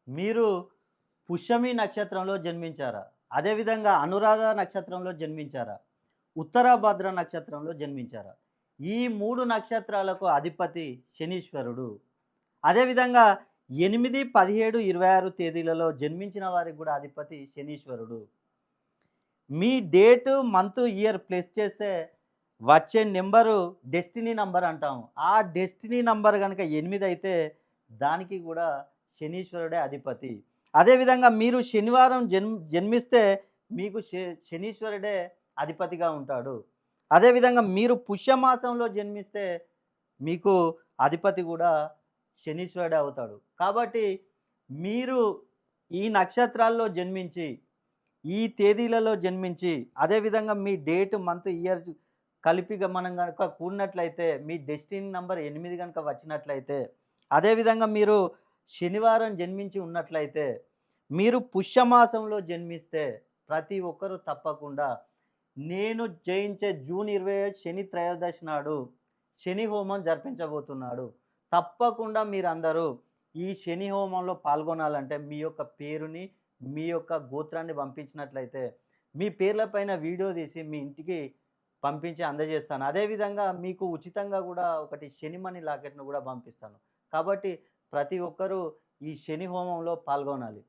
మీరు పుష్యమి నక్షత్రంలో జన్మించారా? అదేవిధంగా అనురాధ నక్షత్రంలో జన్మించారా? ఉత్తరాభద్ర నక్షత్రంలో జన్మించారా? ఈ 3 నక్షత్రాలకు అధిపతి శనీశ్వరుడు. అదేవిధంగా 8, 17, 26 తేదీలలో జన్మించిన వారికి గూడా అధిపతి శనీశ్వరుడు. మీ డేటు, మంత్, ఇయర్ ప్లస్ చేస్తే వచ్చే నంబరు డెస్టినీ నంబర్ అంటాము. ఆ డెస్టినీ నంబర్ గనక 8 అయితే దానికి గూడా శనీశ్వరుడే అధిపతి. అదేవిధంగా మీరు శనివారం జన్మిస్తే మీకు శనీశ్వరుడే అధిపతిగా ఉంటాడు. అదేవిధంగా మీరు పుష్యమాసంలో జన్మిస్తే మీకు అధిపతి గూడా శనీశ్వరుడే అవుతాడు. కాబట్టి మీరు ఈ నక్షత్రాల్లో జన్మించి, ఈ తేదీలలో జన్మించి, అదేవిధంగా మీ డేట్, మంత్, ఇయర్ కలిపిగా మనం గనక కూడినట్లయితే మీ డెస్టినీ నంబర్ 8 గనక వచ్చినట్లయితే, అదేవిధంగా మీరు శనివారం జన్మించి ఉన్నట్లయితే, మీరు పుష్యమాసంలో జన్మిస్తే ప్రతి ఒక్కరూ తప్పకుండా నేను జయించే జూన్ 27 శని త్రయోదశి నాడు శని హోమం జరిపించబోతున్నాడు. తప్పకుండా మీరందరూ ఈ శని హోమంలో పాల్గొనాలంటే మీ యొక్క పేరుని, మీ యొక్క గోత్రాన్ని పంపించినట్లయితే మీ పేర్ల పైన వీడియో తీసి మీ ఇంటికి పంపించి అందజేస్తాను. అదేవిధంగా మీకు ఉచితంగా గూడా ఒకటి శనిమణి లాకెట్‌ను గూడా పంపిస్తాను. కాబట్టి ప్రతి ఒక్కరూ ఈ శని హోమంలో పాల్గొనాలి.